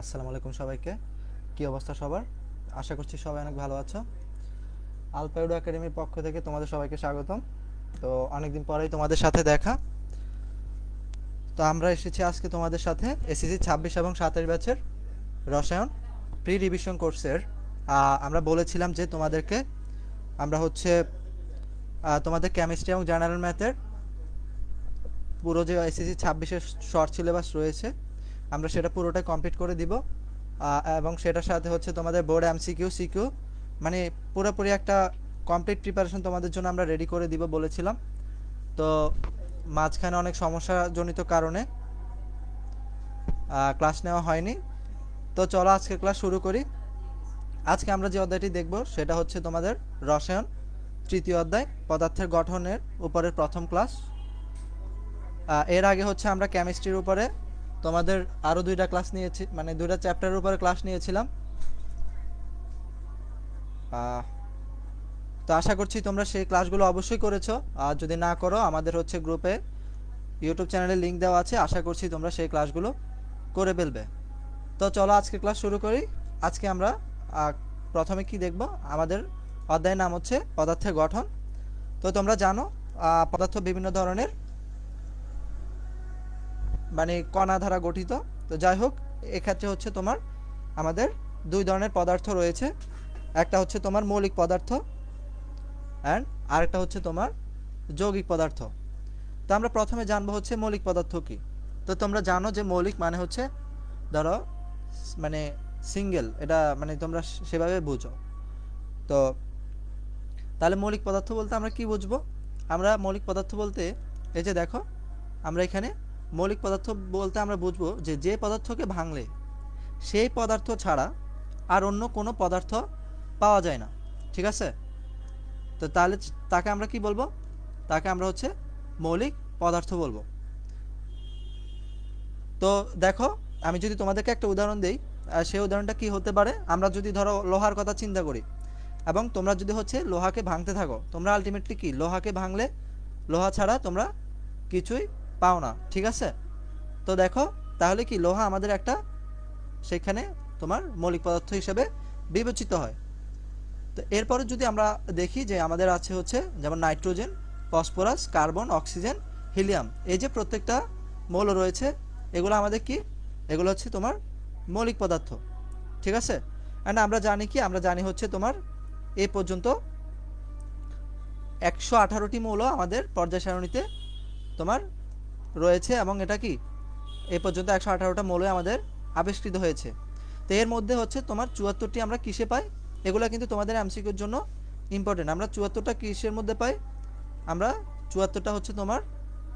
আসসালামু আলাইকুম সবাইকে। কি অবস্থা সবার? আশা করছি সবাই অনেক ভালো আছো। আলপাইডো একাডেমির পক্ষ থেকে তোমাদের সবাইকে স্বাগতম। তো অনেকদিন পরেই তোমাদের সাথে দেখা। তো আমরা এসেছি আজকে তোমাদের সাথে এসএসসি 26 এবং 27 ব্যাচের রসায়ন প্রি রিভিশন কোর্সের। আমরা বলেছিলাম যে তোমাদেরকে আমরা হচ্ছে তোমাদের কেমিস্ট্রি এবং জেনারেল ম্যাথের পুরো যে এসএসসি 26-এর শর্ট সিলেবাস রয়েছে আমরা সেটা পুরোটাই কমপ্লিট করে দিব। এবং সেটার সাথে হচ্ছে তোমাদের বোর্ড এমসিকিউ সিকিউ মানে পুরোপুরি একটা কমপ্লিট প্রিপারেশন তোমাদের জন্য আমরা রেডি করে দিব বলেছিলাম। তো মাঝখানে অনেক সমস্যাজনিত কারণে ক্লাস নেওয়া হয়নি। তো চলো আজকে ক্লাস শুরু করি। আজকে আমরা যে অধ্যায়টি দেখব সেটা হচ্ছে তোমাদের রসায়ন তৃতীয় অধ্যায় পদার্থের গঠনের উপরের প্রথম ক্লাস। এর আগে হচ্ছে আমরা কেমিস্ট্রির উপরে তোমাদের আরও দুইটা ক্লাস নিয়েছি, মানে দুইটা চ্যাপ্টারের উপরে ক্লাস নিয়েছিলাম। তো আশা করছি তোমরা সেই ক্লাসগুলো অবশ্যই করেছো। আর যদি না করো আমাদের হচ্ছে গ্রুপে ইউটিউব চ্যানেলে লিঙ্ক দেওয়া আছে, আশা করছি তোমরা সেই ক্লাসগুলো করে ফেলবে। তো চলো আজকে ক্লাস শুরু করি। আজকে আমরা প্রথমে কি দেখব, আমাদের অধ্যায়ের নাম হচ্ছে পদার্থের গঠন। তো তোমরা জানো পদার্থ বিভিন্ন ধরনের মানে কণা দ্বারা গঠিত। তো যাই হোক, এক্ষেত্রে হচ্ছে তোমার আমাদের দুই ধরনের পদার্থ রয়েছে। একটা হচ্ছে তোমার মৌলিক পদার্থ অ্যান্ড আরেকটা হচ্ছে তোমার যৌগিক পদার্থ। তো আমরা প্রথমে জানবো হচ্ছে মৌলিক পদার্থ কি। তো তোমরা জানো যে মৌলিক মানে হচ্ছে ধরো মানে সিঙ্গেল, এটা মানে তোমরা সেভাবে বুঝো। তো তাহলে মৌলিক পদার্থ বলতে আমরা কি বুঝবো? আমরা মৌলিক পদার্থ বলতে এই যে দেখো, আমরা এখানে মৌলিক পদার্থ বলতে আমরা বুঝবো যে যে পদার্থকে ভাঙলে সেই পদার্থ ছাড়া আর অন্য কোনো পদার্থ পাওয়া যায় না। ঠিক আছে? তো তাহলে তাকে আমরা কি বলবো? তাকে আমরা হচ্ছে মৌলিক পদার্থ বলবো। তো দেখো, আমি যদি তোমাদেরকে একটা উদাহরণ দেই, সেই উদাহরণটা কি হতে পারে, আমরা যদি ধরো লোহার কথা চিন্তা করি এবং তোমরা যদি হচ্ছে লোহাকে ভাঙতে থাকো, তোমরা আলটিমেটলি কি লোহাকে ভাঙলে লোহা ছাড়া তোমরা কিছুই পাও না। ঠিক আছে? তো দেখো, তাহলে কি লোহা আমাদের একটা সেখানে তোমার মৌলিক পদার্থ হিসেবে বিবেচিত হয়। তো এরপরে যদি আমরা দেখি যে আমাদের আছে হচ্ছে যেমন nitrogen, phosphorus, carbon, oxygen, helium, এই যে প্রত্যেকটা মৌল রয়েছে এগুলো আমাদের কি, এগুলো হচ্ছে তোমার মৌলিক পদার্থ। ঠিক আছে? অ্যান্ড আমরা জানি কি, আমরা জানি হচ্ছে তোমার এই পর্যন্ত 118টি মৌল আমাদের পর্যায় সারণীতে তোমার রয়েছে এবং এটা কি এই পর্যন্ত 118টা মৌলই আমাদের আবিষ্কৃত হয়েছে। তো এর মধ্যে হচ্ছে তোমার 74টি আমরা কিসে পাই? এগুলো কিন্তু তোমাদের এমসিকিউর জন্য ইম্পর্টেন্ট। আমরা 74টা কিসের মধ্যে পাই? আমরা 74টা হচ্ছে তোমার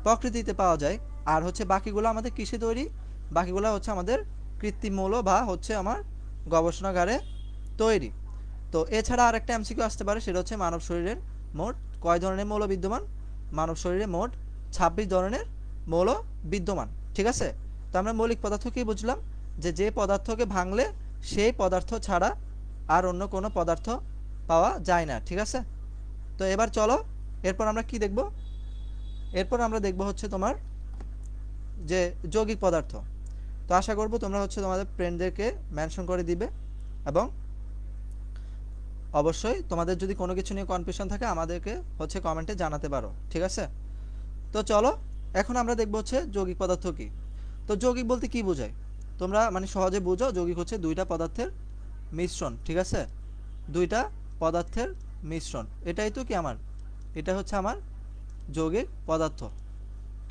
প্রকৃতিতে পাওয়া যায়। আর হচ্ছে বাকিগুলো আমাদের কিসে তৈরি? বাকিগুলো হচ্ছে আমাদের কৃত্রিম মৌল বা হচ্ছে আমার গবেষণাগারে তৈরি। তো এছাড়া আরেকটা এমসিকিউ আসতে পারে, সেটা হচ্ছে মানব শরীরের মোট কয় ধরনের মৌল বিদ্যমান? মানব শরীরে মোট 26 ধরনের মৌল বিদ্যমান। ঠিক আছে? তো আমরা মৌলিক পদার্থ কি বুঝলাম? যে যে পদার্থকে ভাঙলে সেই পদার্থ ছাড়া আর অন্য কোনো পদার্থ পাওয়া যায় না। ঠিক আছে? তো এবার চলো, এরপর আমরা কি দেখব? এরপর আমরা দেখব হচ্ছে তোমার যে যৌগিক পদার্থ। তো আশা করব তোমরা হচ্ছে তোমাদের ফ্রেন্ডদেরকে মেনশন করে দিবে এবং অবশ্যই তোমাদের যদি কোনো কিছু নিয়ে কনফিউশন থাকে আমাদেরকে হচ্ছে কমেন্টে জানাতে পারো। ঠিক আছে? তো চলো, এখন আমরা দেখব হচ্ছে যৌগিক পদার্থ কি। তো যৌগিক বলতে কি বোঝায়? তোমরা মানে সহজে বুঝো, যৌগিক হচ্ছে দুইটা পদার্থের মিশ্রণ। ঠিক আছে? দুইটা পদার্থের মিশ্রণ, এটাই তো কি আমার, এটা হচ্ছে আমার যৌগিক পদার্থ।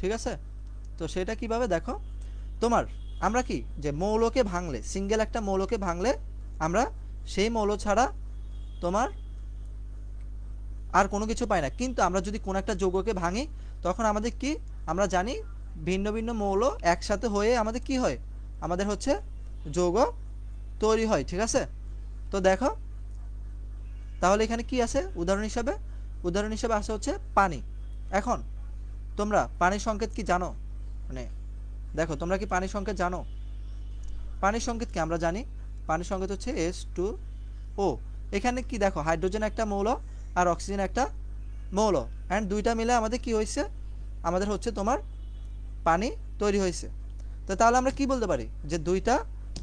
ঠিক আছে? তো সেটা কিভাবে দেখো, তোমার আমরা কি যে মৌলকে ভাঙলে, সিঙ্গেল একটা মৌলকে ভাঙলে আমরা সেই মৌল ছাড়া তোমার আর কোনো কিছু পাই না। কিন্তু আমরা যদি কোনো একটা যৌগকে ভাঙি তখন আমাদের কি, আমরা জানি ভিন্ন ভিন্ন মৌল একসাথে হয়ে আমাদের কি হয়, আমাদের হচ্ছে যৌগ তৈরি হয়। ঠিক আছে? তো দেখো, তাহলে এখানে কি আছে উদাহরণ হিসাবে? উদাহরণ হিসাবে আসে হচ্ছে পানি। এখন তোমরা পানির সংকেত কি জানো? মানে দেখো, তোমরা কি পানির সংকেত জানো? পানির সংকেত কি আমরা জানি? পানির সংকেত হচ্ছে H2O। এখানে কি দেখো, হাইড্রোজেন একটা মৌল আর অক্সিজেন একটা মৌল, অ্যান্ড দুইটা মিলে আমাদের কি হয়েছে, আমাদের হচ্ছে তোমার পানি তৈরি হয়েছে। তো তাহলে আমরা কি বলতে পারি যে দুইটা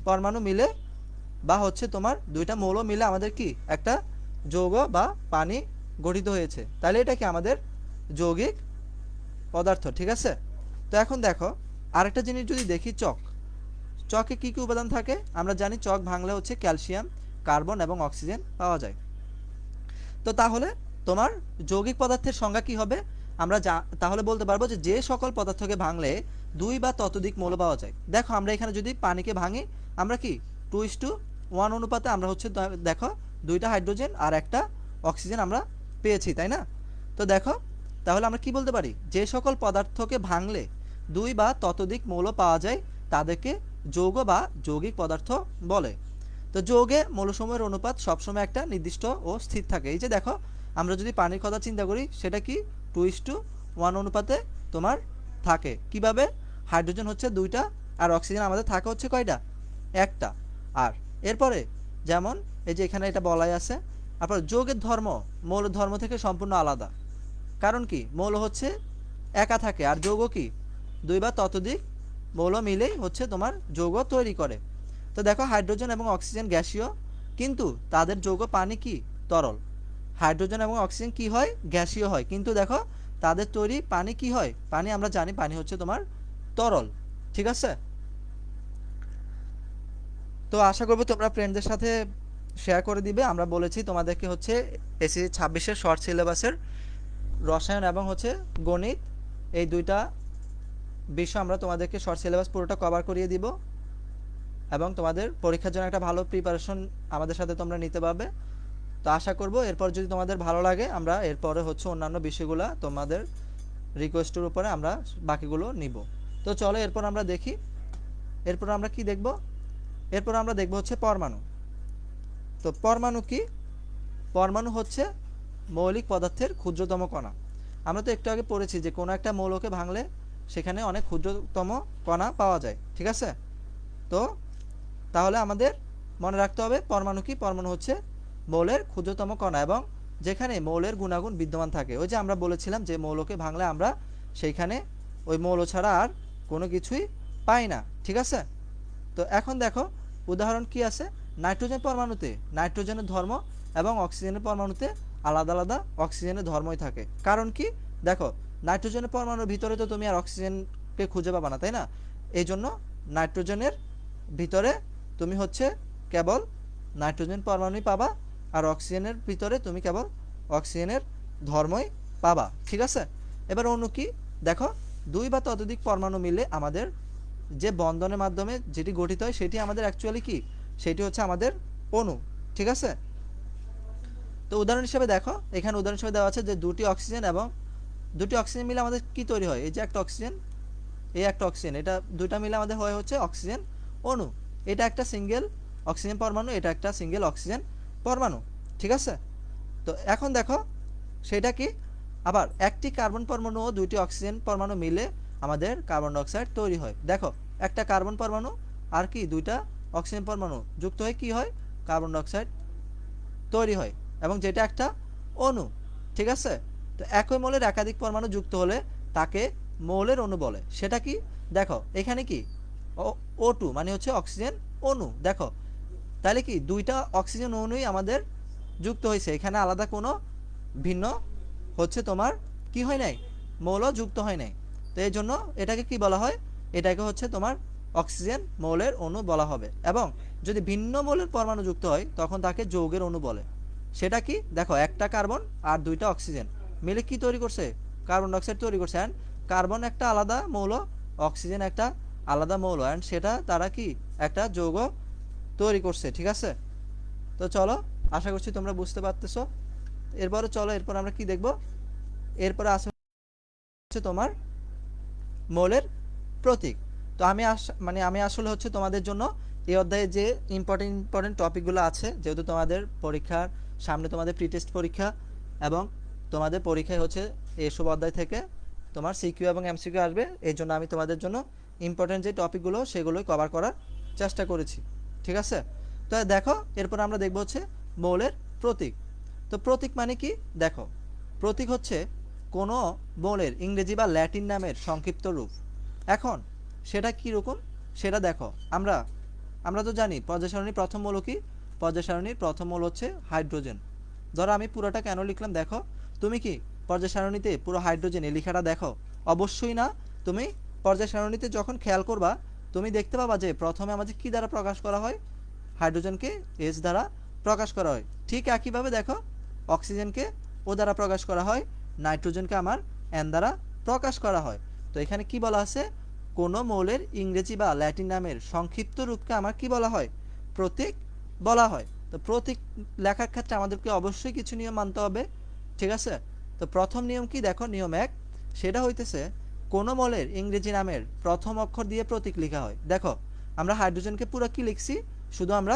পরমাণু মিলে বা হচ্ছে তোমার দুইটা মৌল মিলে আমাদের কি একটা যৌগ বা পানি গঠিত হয়েছে, তাহলে এটা কি আমাদের যৌগিক পদার্থ। ঠিক আছে। তো এখন দেখো আরেকটা জিনিস যদি দেখি, চকে কি কি উপাদান থাকে? আমরা জানি চক ভাঙলে হচ্ছে ক্যালসিয়াম, কার্বন এবং অক্সিজেন পাওয়া যায়। তো তাহলে তোমার যৌগিক পদার্থের সংজ্ঞা কি হবে? আমরা তাহলে বলতে পারবো যে যে সকল পদার্থকে ভাঙলে দুই বা ততোধিক মৌল পাওয়া যায়। দেখো আমরা এখানে যদি পানিকে ভাঙি, আমরা কি 2:1 অনুপাতে আমরা হচ্ছে দেখো দুইটা হাইড্রোজেন আর একটা অক্সিজেন আমরা পেয়েছি, তাই না? তো দেখো তাহলে আমরা কি বলতে পারি, যে সকল পদার্থকে ভাঙলে দুই বা ততোধিক মৌল পাওয়া যায় তাদেরকে যৌগ বা যৌগিক পদার্থ বলে। তো যৌগে মৌলসমূহের অনুপাত সবসময় একটা নির্দিষ্ট ও স্থির থাকে। এই যে দেখো আমরা যদি পানির কথা চিন্তা করি, সেটা কি 2:1 অনুপাতে তোমার থাকে। কিভাবে? হাইড্রোজেন হচ্ছে দুইটা আর অক্সিজেন আমাদের থাকে হচ্ছে কয়টা? একটা। আর এরপরে যেমন এই যে এখানে এটা বলাই আছে, তারপর যৌগের ধর্ম মৌল ধর্ম থেকে সম্পূর্ণ আলাদা। কারণ কি? মৌল হচ্ছে একা থাকে আর যৌগ কি দুই বা ততোধিক মৌল মিলেই হচ্ছে তোমার যৌগ তৈরি করে। তো দেখো হাইড্রোজেন এবং অক্সিজেন গ্যাসীয়, কিন্তু তাদের যৌগ পানি কি তরল। হাইড্রোজেন এবং অক্সিজেন কি হয়? গ্যাসীয় হয়, কিন্তু দেখো তাদের তৈরি পানি কি হয়? পানি আমরা জানি পানি হচ্ছে তোমার তরল। ঠিক আছে। তো আশা করবো তোমরা ফ্রেন্ডদের সাথে শেয়ার করে দিবে। আমরা বলেছি তোমাদেরকে হচ্ছে এসএসসি 26-এর শর্ট সিলেবাসের রসায়ন এবং হচ্ছে গণিত, এই দুইটা বিষয় আমরা তোমাদেরকে শর্ট সিলেবাস পুরোটা কভার করিয়ে দিব এবং তোমাদের পরীক্ষার জন্য একটা ভালো প্রিপারেশন আমাদের সাথে তোমরা নিতে পারবে। তো আশা করব এরপর যদি তোমাদের ভালো লাগে, আমরা এরপরে হচ্ছে অন্যান্য বিষয়গুলো তোমাদের রিকোয়েস্টের উপরে আমরা বাকিগুলো নিব। তো চলো এরপর আমরা দেখি, এরপর আমরা কি দেখব? এরপর আমরা দেখব হচ্ছে পরমাণু। তো পরমাণু কি? পরমাণু হচ্ছে মৌলিক পদার্থের ক্ষুদ্রতম কণা। আমরা তো একটু আগে পড়েছি যে কোনো একটা মৌলকে ভাঙলে সেখানে অনেক ক্ষুদ্রতম কণা পাওয়া যায়। ঠিক আছে। তো তাহলে আমাদের মনে রাখতে হবে পরমাণু কি? পরমাণু হচ্ছে মৌলের ক্ষুদ্রতম কণা এবং যেখানে মৌলের গুণাগুণ বিদ্যমান থাকে। ওই যে আমরা বলেছিলাম যে মৌলকে ভাঙলে আমরা সেইখানে ওই মৌল ছাড়া আর কোনো কিছুই পাই না। ঠিক আছে। তো এখন দেখো উদাহরণ কি আছে? নাইট্রোজেন পরমাণুতে নাইট্রোজেনের ধর্ম এবং অক্সিজেনের পরমাণুতে আলাদা আলাদা অক্সিজেনের ধর্মই থাকে। কারণ কি? দেখো নাইট্রোজেনের পরমাণুর ভিতরে তো তুমি আর অক্সিজেনকে খুঁজে পাবা না, তাই না? এই জন্য নাইট্রোজেনের ভিতরে তুমি হচ্ছে কেবল নাইট্রোজেন পরমাণুই পাবা আর অক্সিজেনের ভিতরে তুমি কেবল অক্সিজেনের ধর্মই পাবা। ঠিক আছে। এবার অণু কি? দেখো দুই বা ততোধিক পরমাণু মিলে আমাদের যে বন্ধনের মাধ্যমে যেটি গঠিত হয় সেটি আমাদের অ্যাকচুয়ালি কি? সেটি হচ্ছে আমাদের অণু। ঠিক আছে। তো উদাহরণ হিসেবে দেখো এখানে উদাহরণ হিসেবে দেওয়া আছে যে দুটি অক্সিজেন মিলে আমাদের কি তৈরি হয়? এই যে একটা অক্সিজেন, এই একটা অক্সিজেন, এটা দুইটা মিলে আমাদের হয় হচ্ছে অক্সিজেন অণু। এটা একটা সিঙ্গেল অক্সিজেন পরমাণু, এটা একটা সিঙ্গেল অক্সিজেন পরমাণু। ঠিক আছে। তো এখন দেখো সেটা কি? আবার একটি কার্বন পরমাণু ও দুইটি অক্সিজেন পরমাণু মিলে আমাদের কার্বন ডাইঅক্সাইড তৈরি হয়। দেখো একটা কার্বন পরমাণু আর কি দুইটা অক্সিজেন পরমাণু যুক্ত হয়ে কি হয়? কার্বন ডাইঅক্সাইড তৈরি হয় এবং যেটা একটা অণু। ঠিক আছে। তো একই মৌলের একাধিক পরমাণু যুক্ত হলে তাকে মৌলের অণু বলে। সেটা কি? দেখো এখানে কি O2 মানে হচ্ছে অক্সিজেন অণু। দেখো তাহলে কি দুইটা অক্সিজেন অণুই আমাদের যুক্ত হয়েছে, এখানে আলাদা কোনো ভিন্ন হচ্ছে তোমার কি হয় নাই? মৌল যুক্ত হয় নাই। তো এই জন্য এটাকে কি বলা হয়? এটাকে হচ্ছে তোমার অক্সিজেন মৌলের অণু বলা হবে। এবং যদি ভিন্ন মৌলের পরমাণু যুক্ত হয় তখন তাকে যৌগের অণু বলে। সেটা কি? দেখো একটা কার্বন আর দুইটা অক্সিজেন মিলে কি তৈরি করছে? কার্বন ডাইঅক্সাইড তৈরি করছে। অ্যান্ড কার্বন একটা আলাদা মৌল, অক্সিজেন একটা আলাদা মৌল, অ্যান্ড সেটা তারা কি একটা যৌগ তৈরি করছে। ঠিক আছে। তো চলো আশা করছি তোমরা বুঝতে পারতেছো। এরপরে চলো এরপর আমরা কি দেখব? এরপরে আছে হচ্ছে তোমার মৌলের প্রতীক। তো আমি আসলে হচ্ছে তোমাদের জন্য এই অধ্যায়ে যে ইম্পর্টেন্ট টপিকগুলো আছে, যেহেতু তোমাদের পরীক্ষার সামনে তোমাদের প্রি টেস্ট পরীক্ষা এবং তোমাদের পরীক্ষায় হচ্ছে এসব অধ্যায় থেকে তোমার সিকিউ এবং এমসিকিউ আসবে, এই জন্য আমি তোমাদের জন্য ইম্পর্টেন্ট যে টপিকগুলো সেগুলোই কভার করার চেষ্টা করেছি। ঠিক আছে। তো দেখো এরপর আমরা দেখব হচ্ছে মৌলের প্রতীক। তো প্রতীক মানে কি? দেখো প্রতীক হচ্ছে কোনো মৌলের ইংরেজি বা ল্যাটিন নামের সংক্ষিপ্ত রূপ। এখন সেটা কি রকম সেটা দেখো আমরা আমরা তো জানি পর্যায় সারণীর প্রথম মৌল কি, পর্যায় সারণীর প্রথম মৌল হচ্ছে হাইড্রোজেন। ধরো আমি পুরোটা কেন লিখলাম দেখো, তুমি কি পর্যায় সারণীতে পুরো হাইড্রোজেন এই লেখাটা দেখো? অবশ্যই না। তুমি পর্যায় সারণীতে যখন খেয়াল করবা তুমি দেখতে পাবা যে প্রথমে আমাদের কি দ্বারা প্রকাশ করা হয়, হাইড্রোজেনকে H দ্বারা প্রকাশ করা হয়। ঠিক একইভাবে দেখো অক্সিজেনকে O দ্বারা প্রকাশ করা হয়, নাইট্রোজেনকে আমার N দ্বারা প্রকাশ করা হয়। তো এখানে কি বলা আছে, কোনো মৌলের ইংরেজি বা ল্যাটিন নামের সংক্ষিপ্ত রূপকে আমার কি বলা হয়, প্রতীক বলা হয়। তো প্রতীক লেখার ক্ষেত্রে আমাদেরকে অবশ্যই কিছু নিয়ম মানতে হবে, ঠিক আছে? তো প্রথম নিয়ম কি দেখো, নিয়ম 1, সেটা হইতেছে কোনো মৌলের ইংরেজি নামের প্রথম অক্ষর দিয়ে প্রতীক লেখা হয়। দেখো আমরা হাইড্রোজেনকে পুরো কি লিখছি, শুধু আমরা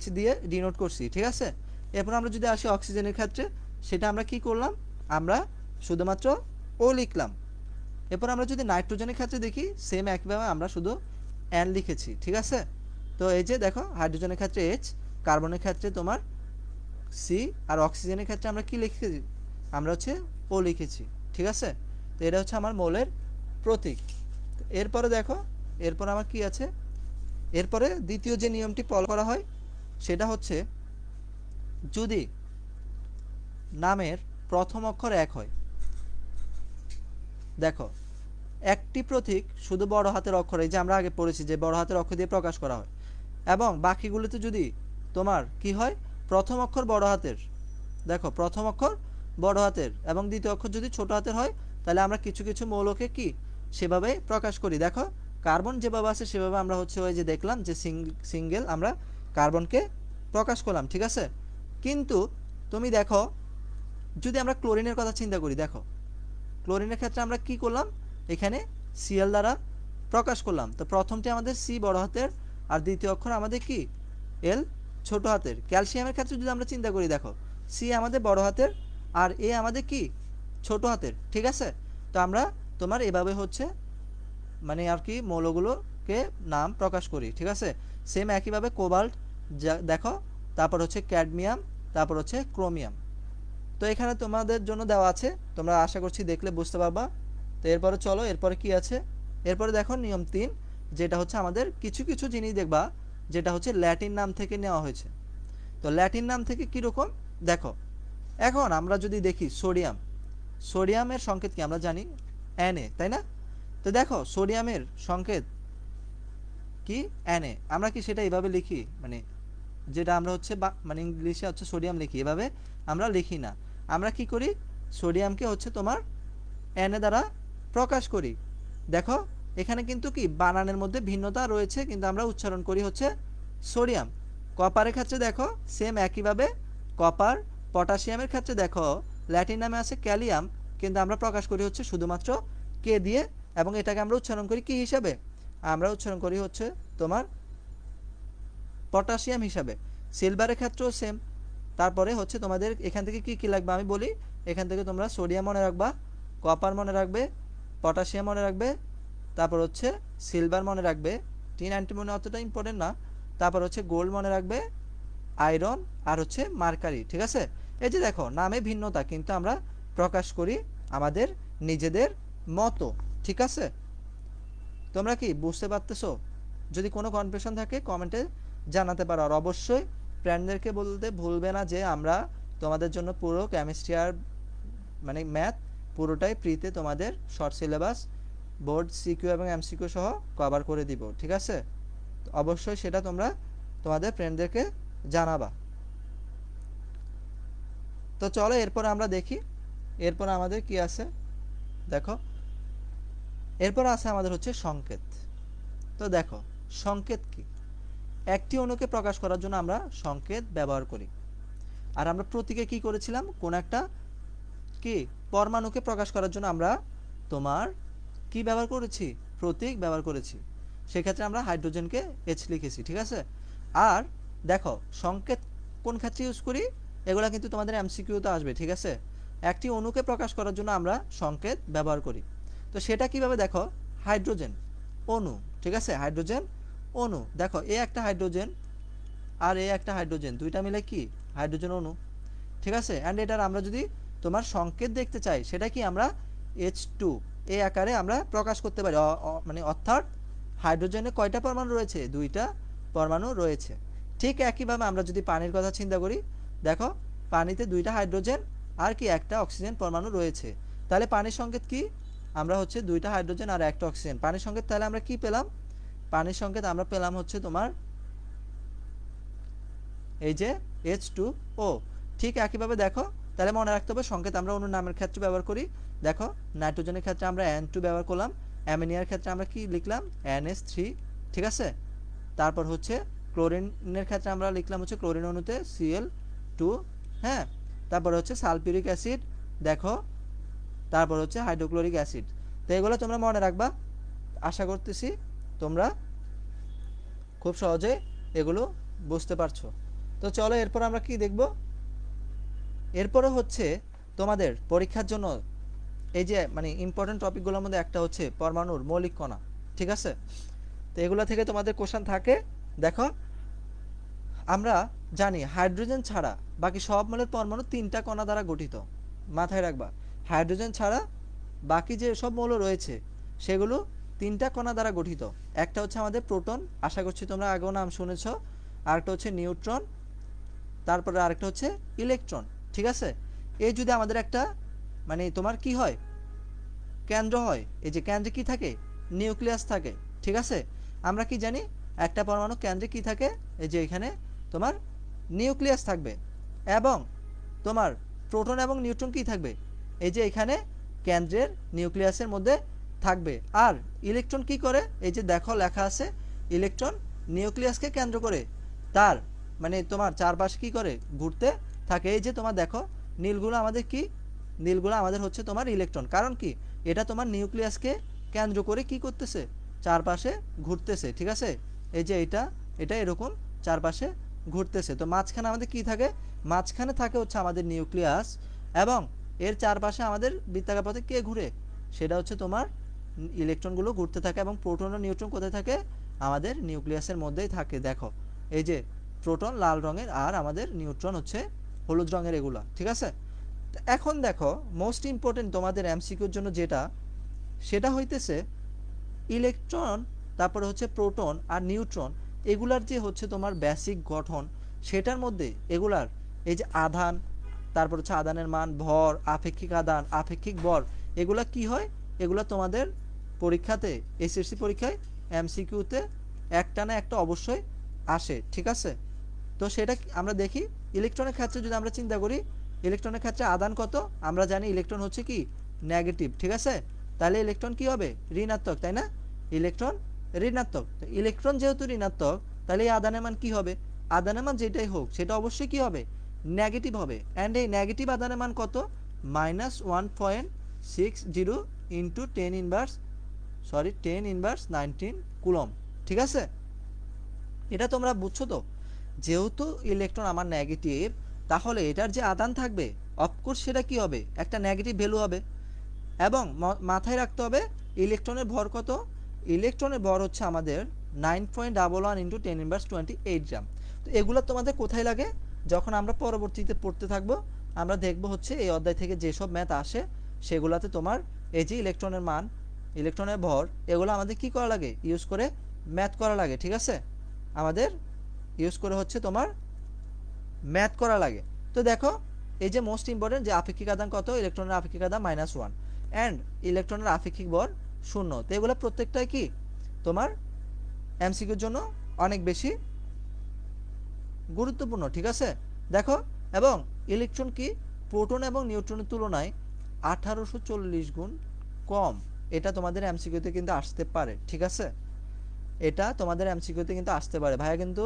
H দিয়ে ডিনোট করছি, ঠিক আছে? এরপর আমরা যদি আসি অক্সিজেনের ক্ষেত্রে, সেটা আমরা কি করলাম, আমরা শুধুমাত্র O লিখলাম। এরপর আমরা যদি নাইট্রোজেনের ক্ষেত্রে দেখি সেম একইভাবে আমরা শুধু N লিখেছি, ঠিক আছে? তো এই যে দেখো হাইড্রোজেনের ক্ষেত্রে H, কার্বনের ক্ষেত্রে তোমার C, আর অক্সিজেনের ক্ষেত্রে আমরা কি লিখেছি, আমরা হচ্ছে O লিখেছি, ঠিক আছে? তো এটা হচ্ছে আমার মৌলের প্রতীক। এরপরে দেখো, এরপর আমার কি আছে, এরপরে দ্বিতীয় যে নিয়মটি ফলো করা হয় সেটা হচ্ছে যদি নামের প্রথম অক্ষর এক হয়। দেখো একটি প্রতীক শুধু বড় হাতের অক্ষর, এই যে আমরা আগে পড়েছি যে বড় হাতের অক্ষর দিয়ে প্রকাশ করা হয়, এবং বাকিগুলোতে যদি তোমার কি হয়, প্রথম অক্ষর বড় হাতের, দেখো প্রথম অক্ষর বড় হাতের এবং দ্বিতীয় অক্ষর যদি ছোট হাতের হয়, তাহলে আমরা কিছু কিছু মৌলকে কি সেভাবে প্রকাশ করি। দেখো কার্বন যেভাবে আছে সেভাবে আমরা হচ্ছে ওই যে দেখলাম যে সিঙ্গেল আমরা কার্বনকে প্রকাশ করলাম, ঠিক আছে? কিন্তু তুমি দেখো যদি আমরা ক্লোরিনের কথা চিন্তা করি, দেখো ক্লোরিনের ক্ষেত্রে আমরা কি করলাম, এখানে Cl দ্বারা প্রকাশ করলাম। তো প্রথমটি আমাদের C বড় হাতের আর দ্বিতীয় অক্ষর আমাদের কি L ছোট হাতের। ক্যালসিয়ামের ক্ষেত্রে যদি আমরা চিন্তা করি, দেখো C আমাদের বড় হাতের আর A আমাদের কি ছোট হাতের, ঠিক আছে? তো আমরা তোমার এভাবে হচ্ছে মানে আর কি মৌলগুলোকে নাম প্রকাশ করি, ঠিক আছে? সেম একইভাবে কোবাল্ট দেখো, তারপর হচ্ছে ক্যাডমিয়াম, তারপর হচ্ছে ক্রোমিয়াম। তো এখানে তোমাদের জন্য দেওয়া আছে, তোমরা আশা করছি দেখলে বুঝতে পারবা। তো এরপরে চলো, এরপরে কি আছে, এরপরে দেখো নিয়ম 3, যেটা হচ্ছে আমাদের কিছু কিছু জিনিস দেখবা যেটা হচ্ছে ল্যাটিন নাম থেকে নেওয়া হয়েছে। তো ল্যাটিন নাম থেকে কীরকম দেখো, এখন আমরা যদি দেখি সোডিয়াম, সোডিয়ামের সংকেত কি আমরা জানি Na, তাই না? তো দেখো সোডিয়ামের সংকেত কি Na, আমরা কি সেটা এভাবে লিখি, মানে যেটা আমরা হচ্ছে মানে ইংলিশে হচ্ছে সোডিয়াম লিখি, এভাবে আমরা লিখি না। আমরা কি করি, সোডিয়ামকে হচ্ছে তোমার Na দ্বারা প্রকাশ করি। দেখো এখানে কিন্তু কি বানানের মধ্যে ভিন্নতা রয়েছে, কিন্তু আমরা উচ্চারণ করি হচ্ছে সোডিয়াম। কপারের ক্ষেত্রে দেখো সেম একইভাবে, কপার। পটাশিয়ামের ক্ষেত্রে দেখো ল্যাটিন নামে আছে ক্যালিয়াম, কিন্তু আমরা প্রকাশ করি হচ্ছে শুধুমাত্র কে দিয়ে, এবং এটাকে আমরা উচ্চারণ করি কি হিসাবে, আমরা উচ্চারণ করি হচ্ছে তোমার পটাশিয়াম হিসাবে। সিলভারের ক্ষেত্রেও সেম। তারপরে হচ্ছে তোমাদের এখান থেকে কি কি লাগবে আমি বলি, এখান থেকে তোমরা সোডিয়াম মনে রাখবা, কপার মনে রাখবে, পটাশিয়াম মনে রাখবে, তারপর হচ্ছে সিলভার মনে রাখবে, টিন অ্যান্টিমনি অতটা ইম্পর্টেন্ট না, তারপর হচ্ছে গোল্ড মনে রাখবে, আয়রন, আর হচ্ছে মার্কারি, ঠিক আছে? এই যে দেখো নামে ভিন্নতা, কিন্তু আমরা প্রকাশ করি আমাদের নিজেদের মতো, ঠিক আছে? তোমরা কি বুঝতে পারতেছো? যদি কোনো কনফিউশন থাকে কমেন্টে জানাতে পারো, আর অবশ্যই ফ্রেন্ডদেরকে বলতে ভুলবে না যে আমরা তোমাদের জন্য পুরো কেমিস্ট্রি আর মানে ম্যাথ পুরোটাই ফ্রিতে তোমাদের শর্ট সিলেবাস বোর্ড সিকিউ এবং এমসিকিউ সহ কভার করে দিব, ঠিক আছে? অবশ্যই সেটা তোমরা তোমাদের ফ্রেন্ডদেরকে জানাবা। তো চলো এরপর আমরা দেখি, এরপর আমাদের কি আছে দেখো, এরপর আছে আমাদের হচ্ছে সংকেত। তো দেখো সংকেত কি, একটি অণুকে প্রকাশ করার জন্য আমরা সংকেত ব্যবহার করি। আর আমরা প্রতীকে কি করেছিলাম, কোন একটা কি পরমাণুকে প্রকাশ করার জন্য আমরা তোমার কি ব্যবহার করেছি, প্রতীক ব্যবহার করেছি। সেক্ষেত্রে আমরা হাইড্রোজেনকে H লিখেছি, ঠিক আছে? আর দেখো সংকেত কোন ক্ষেত্রে ইউজ করি, এগুলা কিন্তু তোমাদের এমসিকিউতে আসবে, ঠিক আছে? একটি অণুকে প্রকাশ করার জন্য আমরা সংকেত ব্যবহার করি। তো সেটা কিভাবে দেখো, হাইড্রোজেন অণু, ঠিক আছে? হাইড্রোজেন অণু, দেখো এ একটা হাইড্রোজেন আর এ একটা হাইড্রোজেন, দুইটা মিলে কি হাইড্রোজেন অণু, ঠিক আছে? অ্যান্ড এটার আমরা যদি তোমার সংকেত দেখতে চাই, সেটা কি আমরা H2 এই আকারে আমরা প্রকাশ করতে পারি, মানে অর্থাৎ হাইড্রোজেনে কয়টা পরমাণু রয়েছে, দুইটা পরমাণু রয়েছে। ঠিক একইভাবে আমরা যদি পানির কথা চিন্তা করি, দেখো পানিতে 2টা হাইড্রোজেন আর কি একটা অক্সিজেন পরমাণু রয়েছে। তাহলে পানির সংকেত কি? আমরা হচ্ছে 2টা হাইড্রোজেন আর একটা অক্সিজেন। পানির সংকেত তাহলে আমরা কি পেলাম? পানির সংকেত আমরা পেলাম হচ্ছে তোমার এই যে H2O। ঠিক একইভাবে দেখো, তাহলে মনে রাখতে হবে সংকেত আমরা অন্য নামের ক্ষেত্রে ব্যবহার করি। দেখো নাইট্রোজেনের ক্ষেত্রে আমরা N2 ব্যবহার করলাম, অ্যামোনিয়ার ক্ষেত্রে আমরা কি লিখলাম? NH3। ঠিক আছে। তারপর হচ্ছে ক্লোরিনের ক্ষেত্রে আমরা লিখলাম হচ্ছে ক্লোরিন অণুতে Cl2। হ্যাঁ, তারপর হচ্ছে সালফিউরিক অ্যাসিড, দেখো তারপর হচ্ছে হাইড্রোক্লোরিক অ্যাসিড। তো এগুলো তোমরা মনে রাখবা। আশা করতেছি তোমরা খুব সহজে এগুলো বুঝতে পারছো। তো চলো এরপর আমরা কি দেখব। এরপরে হচ্ছে তোমাদের পরীক্ষার জন্য এই যে মানে ইম্পর্টেন্ট টপিকগুলোর মধ্যে একটা হচ্ছে পরমাণুর মৌলিক কণা। ঠিক আছে। তো এগুলো থেকে তোমাদের কোশ্চেন থাকে। দেখো আমরা জানি হাইড্রোজেন ছাড়া বাকি সব মৌলের পরমাণু 3টা কণা দ্বারা গঠিত। মাথায় রাখবা, হাইড্রোজেন ছাড়া বাকি যে সব মৌল রয়েছে সেগুলো 3টা কণা দ্বারা গঠিত। একটা হচ্ছে আমাদের প্রোটন, আশা করছি তোমরা আগেও নাম শুনেছো। আরেকটা হচ্ছে নিউট্রন, তারপরে আরেকটা হচ্ছে ইলেকট্রন। ঠিক আছে। এই যদি আমাদের একটা মানে তোমার কি হয়, কেন্দ্র হয়, এই যে কেন্দ্রে কি থাকে? নিউক্লিয়াস থাকে। ঠিক আছে। আমরা কি জানি একটা পরমাণু কেন্দ্রে কি থাকে? এই যে এখানে তোমার নিউক্লিয়াস থাকবে, এবং তোমার প্রোটন এবং নিউট্রন কি থাকবে? এই যে এখানে কেন্দ্রের নিউক্লিয়াসের মধ্যে থাকবে। আর ইলেকট্রন কি করে? এই যে দেখো লেখা আছে, ইলেকট্রন নিউক্লিয়াসকে কেন্দ্র করে তার মানে তোমার চারপাশে কি করে? ঘুরতে থাকে। এই যে তোমার দেখো নীলগুলো আমাদের কি? নীলগুলো আমাদের হচ্ছে তোমার ইলেকট্রন। কারণ কি? এটা তোমার নিউক্লিয়াসকে কেন্দ্র করে কি করতেছে? চারপাশে ঘুরতেছে। ঠিক আছে। এই যে এটা এরকম চারপাশে ঘুরতেছে। তো মাঝখানে আমাদের কি থাকে? মাঝখানে থাকে হচ্ছে আমাদের নিউক্লিয়াস, এবং এর চারপাশে আমাদের বৃত্তাকার পথে কে ঘুরে? সেটা হচ্ছে তোমার ইলেকট্রনগুলো ঘুরতে থাকে। এবং প্রোটন ও নিউট্রন কোথায় থাকে? আমাদের নিউক্লিয়াসের মধ্যেই থাকে। দেখো এই যে প্রোটন লাল রঙের আর আমাদের নিউট্রন হচ্ছে হলুদ রঙের, এগুলা। ঠিক আছে। এখন দেখো মোস্ট ইম্পর্টেন্ট তোমাদের এমসিকিউর জন্য যেটা, সেটা হইতেছে ইলেকট্রন, তারপরে হচ্ছে প্রোটন আর নিউট্রন, এগুলার যে হচ্ছে তোমার বেসিক গঠন, সেটার মধ্যে এগুলার এই যে আধান, তারপর হচ্ছে আধানের মান, ভর, আপেক্ষিক আধান, আপেক্ষিক ভর, এগুলা কি হয়? এগুলা তোমাদের পরীক্ষাতে এসএসসি পরীক্ষায় এমসিকিউতে একটা না একটা অবশ্যই আসে। ঠিক আছে। তো সেটা আমরা দেখি। ইলেকট্রনের ক্ষেত্রে যদি আমরা চিন্তা করি, ইলেকট্রনের ক্ষেত্রে আধান কত? আমরা জানি ইলেকট্রন হচ্ছে কি? নেগেটিভ। ঠিক আছে। তাহলে ইলেকট্রন কি হবে? ঋণাত্মক, তাই না? ইলেকট্রন ঋণাত্মক। তো ইলেকট্রন যেহেতু ঋণাত্মক, তাহলে এই আধানের মান কি হবে? আধানের মান যেটাই হোক সেটা অবশ্যই কি হবে? নেগেটিভ হবে। অ্যান্ড এই নেগেটিভ আধানের মান কত? -1.60 ইন্টু 10 ইনভার্স 19 কুলম। ঠিক আছে। এটা তোমরা বুঝছো তো? যেহেতু ইলেকট্রন আমার নেগেটিভ, তাহলে এটার যে আধান থাকবে অফকোর্স সেটা কি হবে? একটা নেগেটিভ ভ্যালু হবে। এবং মাথায় রাখতে হবে ইলেকট্রনের ভর কত? ইলেকট্রনের ভর হচ্ছে আমাদের 9.11 ইন্টু 10 ইনভার্স 28 গ্রাম। তো এগুলো তোমাদের কোথায় লাগে? যখন আমরা পরবর্তীতে পড়তে থাকবো, আমরা দেখবো হচ্ছে এই অধ্যায় থেকে যেসব ম্যাথ আসে সেগুলাতে তোমার এই যে ইলেকট্রনের মান, ইলেকট্রনের ভর, এগুলো আমাদের কি করা লাগে? ইউজ করে ম্যাথ করা লাগে। ঠিক আছে। আমাদের ইউজ করে হচ্ছে তোমার ম্যাথ করা লাগে। তো দেখো এই যে মোস্ট ইম্পর্টেন্ট যে আপেক্ষিক আধান কত? ইলেকট্রনের আপেক্ষিক আধান -1, অ্যান্ড ইলেকট্রনের আপেক্ষিক ভর 0। তো এগুলো প্রত্যেকটাই কি তোমার এমসিকিউর জন্য অনেক বেশি গুরুত্বপূর্ণ। ঠিক আছে। দেখো, এবং ইলেকট্রন কি প্রোটন এবং নিউট্রনের তুলনায় 1840 গুণ কম। এটা তোমাদের এমসিকিউতে কিন্তু আসতে পারে। ঠিক আছে। এটা তোমাদের এমসিকিউতে কিন্তু আসতে পারে ভাইয়া। কিন্তু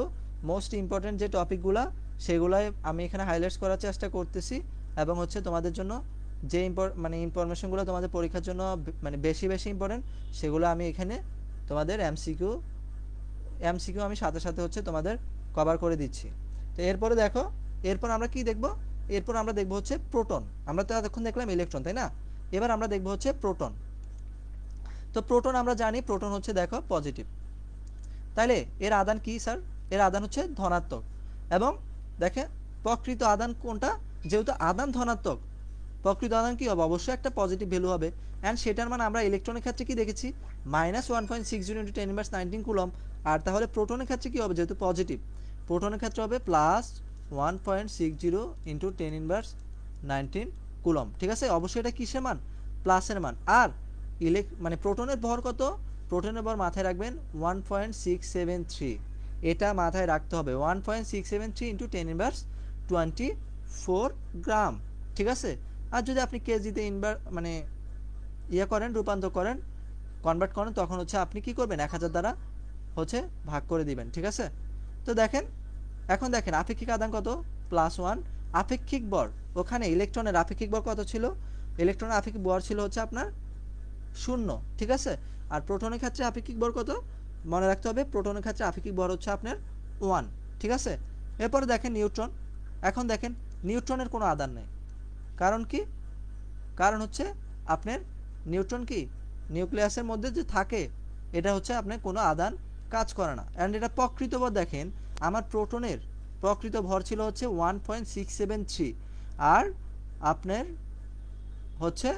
মোস্ট ইম্পর্টেন্ট যে টপিকগুলো সেগুলাই আমি এখানে হাইলাইটস করার চেষ্টা করতেছি, এবং হচ্ছে তোমাদের জন্য যে মানে ইনফরমেশনগুলো তোমাদের পরীক্ষার জন্য মানে বেশি বেশি ইম্পর্টেন্ট, সেগুলো আমি এখানে তোমাদের এমসিকিউ আমি সাথে সাথে হচ্ছে তোমাদের কভার করে দিচ্ছি। তো এরপরে দেখো, এরপর আমরা কি দেখব? এরপর আমরা দেখব হচ্ছে প্রোটন। আমরা তো এতক্ষণ দেখলাম ইলেকট্রন, তাই না? এবার আমরা দেখব হচ্ছে প্রোটন। তো প্রোটন আমরা জানি প্রোটন হচ্ছে দেখো পজিটিভ। তাইলে এর আধান কি স্যার? এর আধান হচ্ছে ধনাত্মক। এবং দেখে প্রকৃত আধান কোনটা? যেহেতু আধান ধনাত্মক, প্রকৃত আধান কি হবে, অবশ্যই একটা পজিটিভ ভ্যালু হবে। অ্যান্ড সেটার মানে আমরা ইলেকট্রনের ক্ষেত্রে কি দেখেছি, -1.60 ইন্টু 10⁻19 কুলম্ব। আর তাহলে প্রোটনের ক্ষেত্রে কি হবে, যেহেতু পজিটিভ, প্রোটনের ক্ষেত্রে হবে +1.60 ইন্টু 10⁻19 কুলম্ব। ঠিক আছে, অবশ্যই এটা কিসের মান, প্লাসের মান। আর মানে প্রোটনের ভর কত, প্রোটনের ভর মাথায় রাখবেন 1.673, এটা মাথায় রাখতে হবে, 1.673 ইন্টু 10⁻24 গ্রাম। ঠিক আছে, আর যদি আপনি কেজিতে মানে করেন, রূপান্তর করেন, কনভার্ট করেন, তখন হচ্ছে আপনি কি করবেন, 1000 দ্বারা হচ্ছে ভাগ করে দিবেন। ঠিক আছে, তো দেখেন, এখন দেখেন আপেক্ষিক আদান কত, +1। আপেক্ষিক ভর, ওখানে ইলেকট্রনের আপেক্ষিক ভর কত ছিল, ইলেকট্রনের আপেক্ষিক ভর ছিল হচ্ছে আপনার 0। ঠিক আছে, আর প্রোটনের ক্ষেত্রে আপেক্ষিক ভর কত, মনে রাখতে হবে, প্রোটনের ক্ষেত্রে আপেক্ষিক ভর হচ্ছে আপনার 1। ঠিক আছে, এরপরে দেখেন নিউট্রন। এখন দেখেন নিউট্রনের কোনো আদান নেই, কারণ কি, কারণ হচ্ছে আপনার নিউট্রন কি নিউক্লিয়াসের মধ্যে যে থাকে, এটা হচ্ছে আপনার কোনো আদান কাজ করে না। অ্যান্ড এটা প্রকৃত ভর দেখেন, আমার প্রোটনের প্রকৃত ভর ছিল হচ্ছে 1.673, আর আপনার হচ্ছে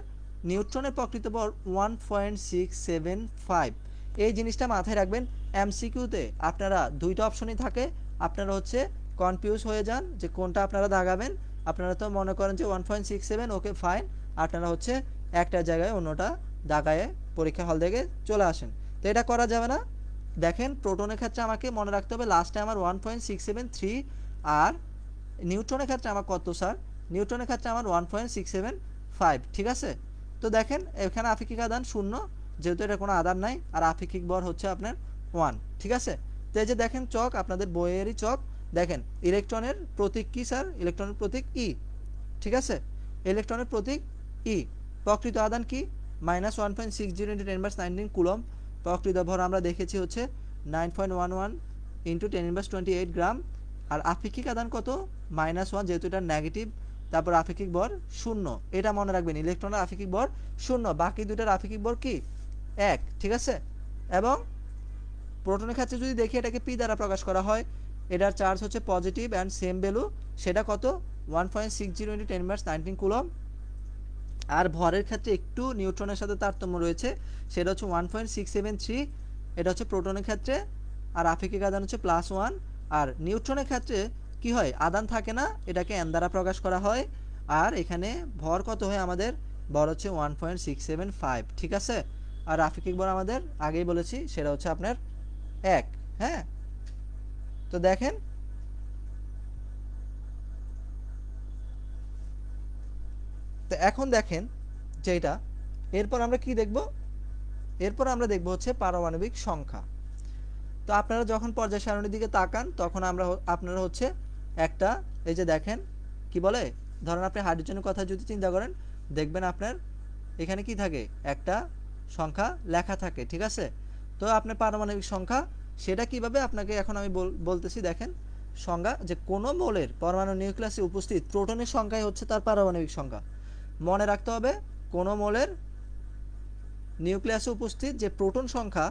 নিউট্রনের প্রকৃত ভর 1.675। এই জিনিসটা মাথায় রাখবেন। এমসিকিউতে আপনারা দুইটা অপশনই থাকে, আপনারা হচ্ছে কনফিউজ হয়ে যান যে কোনটা আপনারা দাগাবেন। আপনারা তো মনে করেন যে 1.67, ওকে ফাইন, আপনারা হচ্ছে একটা জায়গায় অন্যটা দাগায়ে পরীক্ষা হল থেকে চলে আসেন, তো এটা করা যাবে না। দেখেন প্রোটনের ক্ষেত্রে আমাকে মনে রাখতে হবে লাস্টে আমার 1.673, আর নিউট্রনের ক্ষেত্রে আমার কত স্যার, নিউট্রনের ক্ষেত্রে আমার 1.675। ঠিক আছে, তো দেখেন এখানে আপেক্ষিক আদান 0, যেহেতু এটা কোনো আদান নাই, আর আপেক্ষিক ভর হচ্ছে আপনার 1। ঠিক আছে, তো এই যে দেখেন চক, আপনাদের বইয়েরই চক, দেখেন ইলেকট্রনের প্রতীক কি স্যার, ইলেকট্রনের প্রতীক ই। ঠিক আছে, ইলেকট্রনের প্রতীক ই। প্রকৃত আদান কি, -1.60 ইন্টু 10⁻19 কুলম্ব। প্রকৃত ভর আমরা দেখেছি হচ্ছে 9.11 ইন্টু 10⁻28 গ্রাম। আর আপেক্ষিক আদান কত, -1, যেহেতু এটা নেগেটিভ, তারপর আপেক্ষিক ভর 0। এটা মনে রাখবেন, ইলেকট্রনের আপেক্ষিক ভর 0, বাকি দুটার আপেক্ষিক ভর কি 1। ঠিক আছে, এবং প্রোটনের ক্ষেত্রে যদি দেখি, এটাকে পি দ্বারা প্রকাশ করা হয়, এটার চার্জ হচ্ছে পজিটিভ অ্যান্ড সেম ভ্যালু, সেটা কত 1.60 ইন্টু 10⁻19 কুলম্ব। আর ভরের ক্ষেত্রে একটু নিউট্রনের সাথে তারতম্য রয়েছে, সেটা হচ্ছে 1.673, এটা হচ্ছে প্রোটনের ক্ষেত্রে। আর আপেক্ষিক আদান হচ্ছে +1। আর নিউট্রনের ক্ষেত্রে কি হয়, আদান থাকে না, এটাকে এন দ্বারা প্রকাশ করা হয়। আর এখানে ভর কত হয় আমাদের, ভর হচ্ছে 1.675। ঠিক আছে, আর আপেক্ষিক ভর আমাদের আগেই বলেছি, সেটা হচ্ছে আপনার 1। হ্যাঁ, তো দেখেন, তো এখন দেখেন যেটা, এরপর আমরা কি দেখব, এরপর আমরা দেখব হচ্ছে পারমাণবিক সংখ্যা। তো আপনারা যখন পর্যায় সারণীর দিকে তাকান, তখন আপনারা হচ্ছে একটা, এই যে দেখেন কি বলে, ধরেন আপনি হাইড্রোজেনের কথা যদি চিন্তা করেন, দেখবেন আপনার এখানে কি থাকে, একটা সংখ্যা লেখা থাকে। ঠিক আছে, তো আপনার পারমাণবিক সংখ্যা, সেটা কিভাবে আপনাকে এখন আমি বলতেছি। দেখেন সংজ্ঞা, যে কোনো মোলের পরমাণু নিউক্লিয়াসে উপস্থিত প্রোটনের সংখ্যাই হচ্ছে তার পারমাণবিক সংখ্যা। মনে রাখতে হবে, কোনো মোলের নিউক্লিয়াসে উপস্থিত যে প্রোটন সংখ্যা,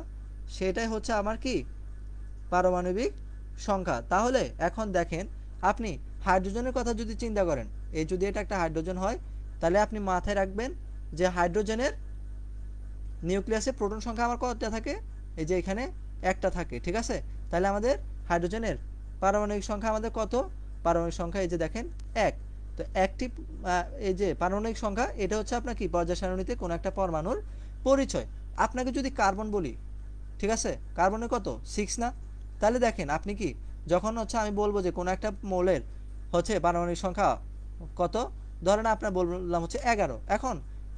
সেটাই হচ্ছে আমার কি পারমাণবিক সংখ্যা। তাহলে এখন দেখেন, আপনি হাইড্রোজেনের কথা যদি চিন্তা করেন, এই যদি এটা একটা হাইড্রোজেন হয়, তাহলে আপনি মাথায় রাখবেন যে হাইড্রোজেনের নিউক্লিয়াসে প্রোটন সংখ্যা আমার কতটা থাকে, এই যে এখানে একটা থাকে। ঠিক আছে, তাহলে আমাদের হাইড্রোজেনের পারমাণবিক সংখ্যা আমাদের কত, পারমাণবিক সংখ্যা এই যে দেখেন 1। তো একটি এই যে পারমাণবিক সংখ্যা, এটা হচ্ছে আপনার কি পর্যায় সারণীতে কোনো একটা পরমাণুর পরিচয়। আপনাকে যদি কার্বন বলি, ঠিক আছে, কার্বনের কত 6 না, তাহলে দেখেন আপনি কি, যখন হচ্ছে আমি বলবো যে কোনো একটা মৌলের হচ্ছে পারমাণবিক সংখ্যা কত, ধরেন আপনার বললাম হচ্ছে 11। এখন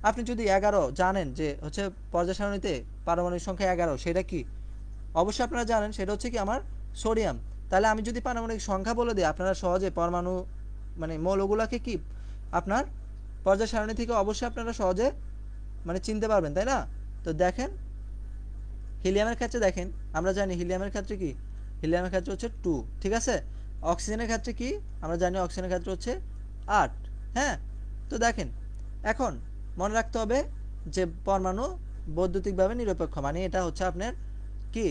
আপনি যদি 11 জানেন যে হচ্ছে পর্যায় সারণীতে পারমাণবিক সংখ্যা 11, সেটা কি, অবশ্যই আপনারা জানেন সেটা হচ্ছে কি আমার সোডিয়াম। তাহলে আমি যদি পারমাণবিক সংখ্যা বলে দিই, আপনারা সহজে পরমাণু মানে মৌলগুলোকে কি আপনার পর্যায় সারণী থেকে অবশ্যই আপনারা সহজে মানে চিনতে পারবেন, তাই না। তো দেখেন হিলিয়ামের ক্ষেত্রে দেখেন, আমরা জানি হিলিয়ামের ক্ষেত্রে কি, হিলিয়ামের ক্ষেত্রে হচ্ছে 2। ঠিক আছে, অক্সিজেনের ক্ষেত্রে কি, আমরা জানি অক্সিজেনের ক্ষেত্রে হচ্ছে 8। হ্যাঁ, তো দেখেন এখন মনে রাখতে হবে যে পরমাণু বৈদ্যুতিকভাবে নিরপেক্ষ, মানে এটা হচ্ছে আপনার কি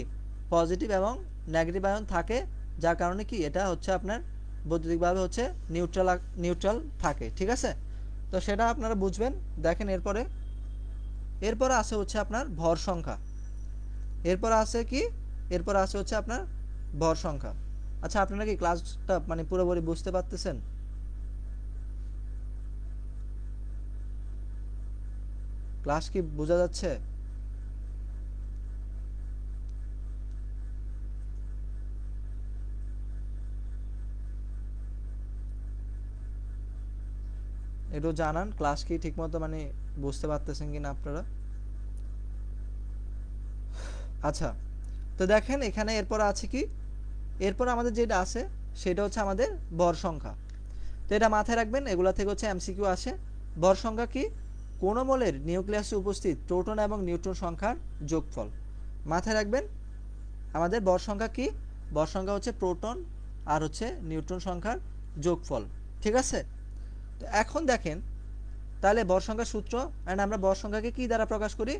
পজিটিভ এবং নেগেটিভ আয়ন থাকে, যার কারণে কি এটা হচ্ছে আপনার বৈদ্যুতিকভাবে হচ্ছে নিউট্রাল থাকে। ঠিক আছে, তো সেটা আপনারা বুঝবেন। দেখেন এরপরে আছে হচ্ছে আপনার ভর সংখ্যা। এরপর আছে কি, এরপর আছে হচ্ছে আপনার ভর সংখ্যা। আচ্ছা, আপনারা কি ক্লাসটা মানে পুরোপুরি বুঝতে পারতেছেন? ক্লাস কি বোঝা যাচ্ছে? একটু জানান ক্লাস কি ঠিকমতো মানে বুঝতে পারতেছেন কিনা আপনারা। আচ্ছা, তো দেখেন এখানে এরপর আছে কি, এরপর আমাদের যেটা আছে সেটা হচ্ছে আমাদের ভর সংখ্যা। তো এটা মাথায় রাখবেন, এগুলা থেকে হচ্ছে এমসিকিউ আসে। ভর সংখ্যা কি? কোন মোলের নিউক্লিয়াসে উপস্থিত প্রোটন এবং নিউট্রন সংখ্যার যোগফল। মাথায় রাখবেন আমাদের ভর সংখ্যা কি? ভর সংখ্যা হচ্ছে প্রোটন আর হচ্ছে নিউট্রন সংখ্যার যোগফল। ঠিক আছে? তো এখন দেখেন তাহলে ভর সংখ্যার সূত্র, অ্যান্ড আমরা ভর সংখ্যাকে কি দ্বারা প্রকাশ করি?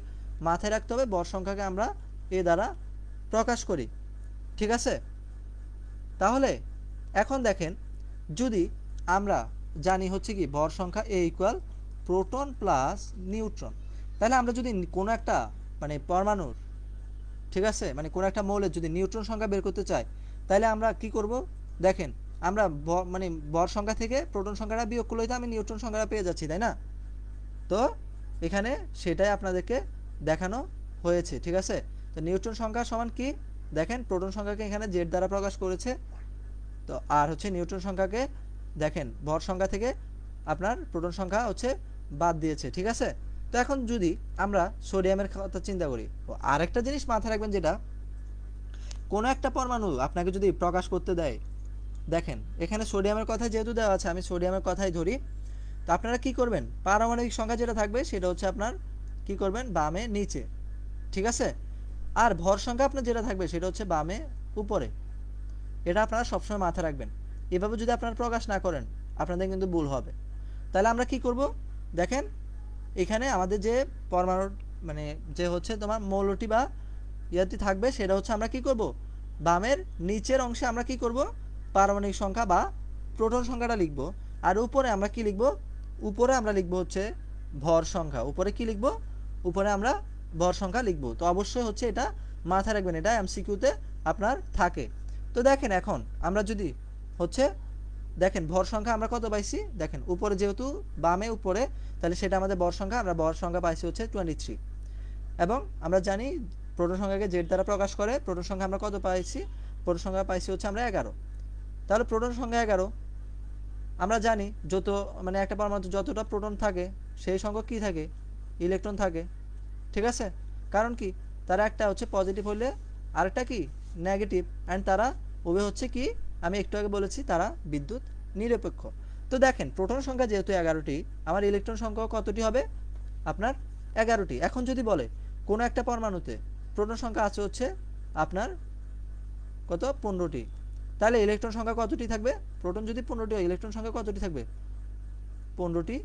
মাথায় রাখতে হবে ভর সংখ্যাকে আমরা এ দ্বারা প্রকাশ করি। ঠিক আছে? তাহলে এখন দেখেন যদি আমরা জানি হচ্ছে কি ভর সংখ্যা এ ইকুয়াল প্রোটন প্লাস নিউট্রন, তাহলে আমরা যদি কোনো একটা মানে পরমাণুর, ঠিক আছে, মানে কোনো একটা মৌলের যদি নিউট্রন সংখ্যা বের করতে চাই, তাহলে আমরা কি করব? দেখেন আমরা মানে ভর সংখ্যা থেকে প্রোটন সংখ্যাটা বিয়োগ করলেই তো আমি নিউট্রন সংখ্যাটা পেয়ে যাচ্ছি, তাই না? তো এখানে সেটাই আপনাদেরকে দেখানো হয়েছে। ঠিক আছে? তো নিউট্রন সংখ্যা সমান কি? দেখেন প্রোটন সংখ্যাকে এখানে জেড দ্বারা প্রকাশ করেছে, তো আর হচ্ছে নিউট্রন সংখ্যাকে দেখেন ভর সংখ্যা থেকে আপনার প্রোটন সংখ্যা হচ্ছে বাদ দিয়েছে। ঠিক আছে? তো এখন যদি আমরা সোডিয়ামের কথা চিন্তা করি, আরেকটা জিনিস মাথায় রাখবেন, যেটা কোনো একটা পরমাণু আপনাকে যদি প্রকাশ করতে দেয়, দেখেন এখানে সোডিয়ামের কথা যেহেতু দেওয়া আছে, আমি সোডিয়ামের কথাই ধরি। তো আপনারা কি করবেন? পারমাণবিক সংখ্যা যেটা থাকবে সেটা হচ্ছে আপনার কি করবেন? বামে নিচে। ঠিক আছে? আর ভর সংখ্যা আপনার যেটা থাকবে সেটা হচ্ছে বামে উপরে। এটা আপনারা সবসময় মাথায় রাখবেন। এভাবে যদি আপনারা প্রকাশ না করেন আপনাদের কিন্তু ভুল হবে। তাহলে আমরা কি করব? দেখেন এখানে আমাদের যে পরমাণু মানে যে হচ্ছে তোমার মৌলটি বা ইয়াটি থাকবে সেটা হচ্ছে আমরা কি করব? বামের নিচের অংশে আমরা কি করব? পারমাণবিক সংখ্যা বা প্রোটন সংখ্যাটা লিখব। আর উপরে আমরা কি লিখব? উপরে আমরা লিখব হচ্ছে ভর সংখ্যা। উপরে কি লিখব? উপরে আমরা ভর সংখ্যা লিখব। তো অবশ্যই হচ্ছে এটা মাথায় রাখবেন, এটা এমসিকিউতে আপনার থাকে। তো দেখেন এখন আমরা যদি হচ্ছে দেখেন ভর সংখ্যা আমরা কত পাইছি, দেখেন উপরে যেহেতু বামে উপরে, তাহলে সেটা আমাদের ভর সংখ্যা, আমরা ভর সংখ্যা পাইছি হচ্ছে 23। এবং আমরা জানি প্রোটন সংখ্যাকে জেড দ্বারা প্রকাশ করে, প্রোটন সংখ্যা আমরা কত পাইছি? প্রোটন সংখ্যা পাইছি হচ্ছে আমরা 11। তাহলে প্রোটন সংখ্যা 11, আমরা জানি যত মানে একটা পরমাণুতে যতটা প্রোটন থাকে সেই সংখ্যক কি থাকে? ইলেকট্রন থাকে। ঠিক আছে? কারণ কি? তারা একটা হচ্ছে পজিটিভ হলে আরেকটা কি নেগেটিভ, অ্যান্ড তারা উভয় হচ্ছে কি, আমি একটু আগে বলেছি তারা বিদ্যুৎ নিরপেক্ষ। তো দেখেন প্রোটন সংখ্যা যেহেতু 11টি, আমার ইলেকট্রন সংখ্যা কতটি হবে? আপনার 11টি। এখন যদি বলে কোনো একটা পরমাণুতে প্রোটন সংখ্যা আছে হচ্ছে আপনার কত? 15টি, তাহলে ইলেকট্রন সংখ্যা কতটি থাকবে? প্রোটন যদি 15টি হয় ইলেকট্রন সংখ্যা কতটি থাকবে? 15টি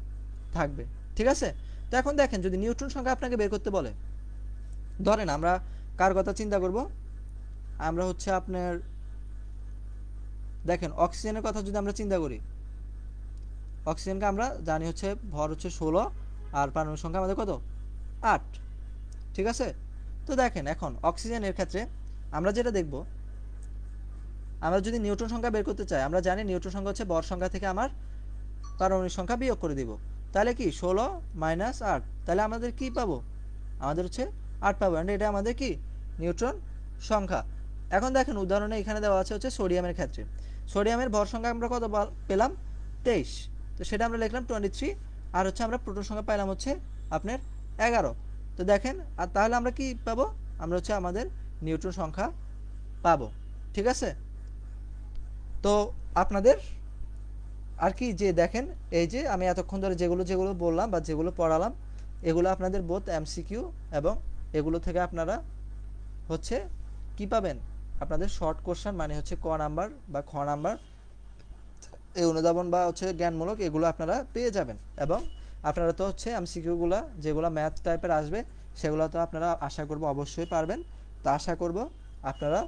থাকবে। ঠিক আছে? তো এখন দেখেন যদি নিউট্রন সংখ্যা আপনাকে বের করতে বলে, ধরেন আমরা কার কথা চিন্তা করব? আমরা হচ্ছে আপনার দেখেন অক্সিজেনের কথা যদি আমরা চিন্তা করি, অক্সিজেনকে আমরা জানি হচ্ছে ভর হচ্ছে 16 আর পারমাণবিক সংখ্যা আমাদের কত? 8। ঠিক আছে? তো দেখেন এখন অক্সিজেনের ক্ষেত্রে আমরা যেটা দেখব, আমরা যদি নিউট্রন সংখ্যা বের করতে চাই, আমরা জানি নিউট্রন সংখ্যা হচ্ছে ভর সংখ্যা থেকে আমার পারমাণবিক সংখ্যা বিয়োগ করে দিব। তাহলে কি 16 মাইনাস 8, তাহলে আমাদের কি পাবো? আমাদের হচ্ছে 8 পাবো, অ্যান্ড এটা আমাদের কি নিউট্রন সংখ্যা। এখন দেখেন উদাহরণে এখানে দেওয়া আছে হচ্ছে সোডিয়ামের ক্ষেত্রে, সোডিয়ামের ভর সংখ্যা আমরা কত পেলাম? 23। তো সেটা আমরা লিখলাম 23, আর হচ্ছে আমরা প্রোটন সংখ্যা পাইলাম হচ্ছে আপনার 11। তো দেখেন আর তাহলে আমরা কি পাবো? আমরা হচ্ছে আমাদের নিউট্রন সংখ্যা পাবো। ঠিক আছে? তো আপনাদের আর কি যে দেখেন এই যে আমি এতক্ষণ ধরে যেগুলো যেগুলো বললাম বা যেগুলো পড়ালাম, এগুলো আপনাদের বোথ এমসিকিউ, এবং এগুলো থেকে আপনারা হচ্ছে কি পাবেন? আপনাদের শর্ট কোশ্চেন মানে হচ্ছে ক নাম্বার বা খ নাম্বার এই অনুধাবন বা হচ্ছে জ্ঞানমূলক এগুলো আপনারা পেয়ে যাবেন। এবং আপনারা তো হচ্ছে এমসিকিউগুলো যেগুলো ম্যাথ টাইপের আসবে সেগুলো তো আপনারা আশা করব অবশ্যই পারবেন। তা আশা করব আপনারা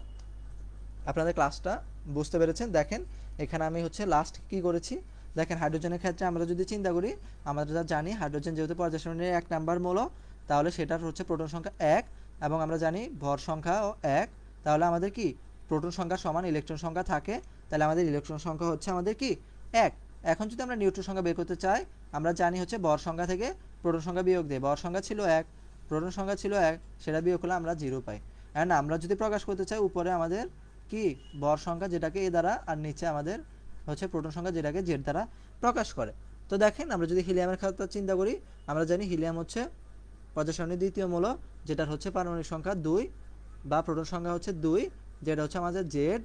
আপনাদের ক্লাসটা বুঝতে পেরেছেন। দেখেন এখানে আমি হচ্ছে লাস্ট কি করেছি, দেখেন হাইড্রোজেনের ক্ষেত্রে আমরা যদি চিন্তা করি, আমরা যা জানি হাইড্রোজেন যেহেতু পর্যায় সারণীর 1 নাম্বার মৌল, তাহলে সেটার হচ্ছে প্রোটন সংখ্যা 1 এবং আমরা জানি ভর সংখ্যাও 1। তাহলে আমাদের কি প্রোটন সংখ্যা সমান ইলেকট্রন সংখ্যা থাকে, তাহলে আমাদের ইলেকট্রন সংখ্যা হচ্ছে আমাদের কি 1। এখন যদি আমরা নিউট্রন সংখ্যা বের করতে চাই, আমরা জানি হচ্ছে ভর সংখ্যা থেকে প্রোটন সংখ্যা বিয়োগ দিয়ে, ভর সংখ্যা ছিল 1, প্রোটন সংখ্যা ছিল 1, সেটা বিয়োগ করলে আমরা 0 পাই। অ্যান্ড আমরা যদি প্রকাশ করতে চাই, উপরে আমাদের কি ভর সংখ্যা যেটাকে এ দ্বারা, আর নিচে আমাদের হচ্ছে প্রোটন সংখ্যা যেটাকে জেড দ্বারা প্রকাশ করে। তো দেখেন আমরা যদি হিলিয়ামের কথা চিন্তা করি, আমরা জানি হিলিয়াম হচ্ছে পর্যায় সারণীর দ্বিতীয় মৌল, যেটার হচ্ছে পারমাণবিক সংখ্যা 2 বা প্রোটন সংখ্যা হচ্ছে 2, যেটা হচ্ছে আমাদের জেড।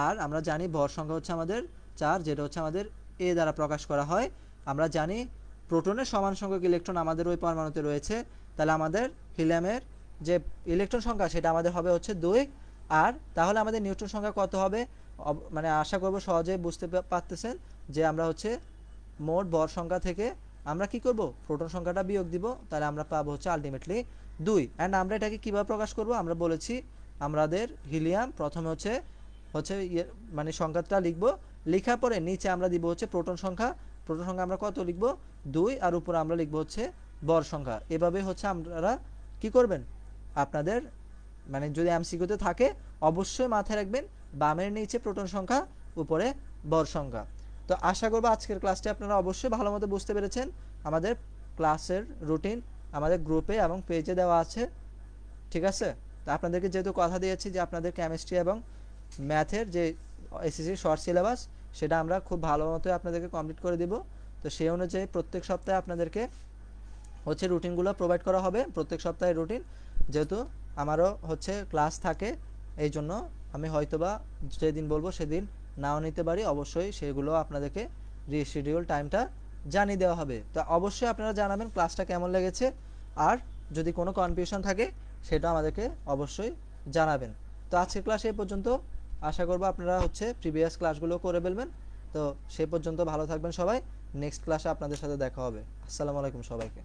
আর আমরা জানি ভর সংখ্যা হচ্ছে আমাদের 4, যেটা হচ্ছে আমাদের এ দ্বারা প্রকাশ করা হয়। আমরা জানি প্রোটনের সমান সংখ্যক ইলেকট্রন আমাদের ওই পরমাণুতে রয়েছে, তাহলে আমাদের হিলিয়ামের যে ইলেকট্রন সংখ্যা সেটা আমাদের হবে হচ্ছে 2। আর তাহলে আমাদের নিউট্রন সংখ্যা কত হবে? মানে আশা করব সহজে বুঝতে পারতেছেন যে আমরা হচ্ছে মোট ভর সংখ্যা থেকে আমরা কি করব, প্রোটন সংখ্যাটা বিয়োগ দিব, তাহলে আমরা পাবো হচ্ছে আলটিমেটলি 2। অ্যান্ড আমরা এটাকে কিভাবে প্রকাশ করব? আমরা বলেছি আমাদের হিলিয়াম প্রথমে হচ্ছে হচ্ছে মানে সংখ্যাটা লিখব, লেখার পরে নিচে আমরা দিব হচ্ছে প্রোটন সংখ্যা। প্রোটন সংখ্যা আমরা কত লিখব? 2। আর উপরে আমরা লিখব হচ্ছে ভর সংখ্যা। এভাবে হচ্ছে আপনারা কি করবেন, আপনাদের মানে যদি এমসিকিউতে থাকে অবশ্যই মাথায় রাখবেন, বামের নিচে প্রোটন সংখ্যা, উপরে ভর সংখ্যা। তো আশা করব আজকের ক্লাসটি আপনারা অবশ্যই ভালো মতো বুঝতে পেরেছেন। আমাদের ক্লাসের রুটিন আমাদের গ্রুপে এবং পেজে দেওয়া আছে, ঠিক আছে? তো আপনাদেরকে যেহেতু কথা দিয়েছি যে আপনাদের কেমিস্ট্রি এবং ম্যাথের যে এসএসসি শর্ট সিলেবাস, সেটা আমরা খুব ভালো মতো আপনাদেরকে কমপ্লিট করে দিব। তো সেই অনুযায়ী প্রত্যেক সপ্তাহে আপনাদেরকে হচ্ছে রুটিনগুলো প্রোভাইড করা হবে, প্রত্যেক সপ্তাহে রুটিন। যেহেতু আমারও হচ্ছে ক্লাস থাকে, এই জন্য আমি হয়তোবা যেদিন বলবো সেদিন নাও নিতে পারি, অবশ্যই সেগুলো আপনাদেরকে রিশিডিউল টাইমটা জানিয়ে দেওয়া হবে। তো অবশ্যই আপনারা জানাবেন ক্লাসটা কেমন লেগেছে, আর যদি কোনো কনফিউশন থাকে সেটা আমাদেরকে অবশ্যই জানাবেন। তো আজকের ক্লাস এই পর্যন্ত। আশা করব আপনারা হচ্ছে প্রিভিয়াস ক্লাসগুলো করে ফেলবেন। তো সেই পর্যন্ত ভালো থাকবেন সবাই। নেক্সট ক্লাসে আপনাদের সাথে দেখা হবে। আসসালামু আলাইকুম সবাইকে।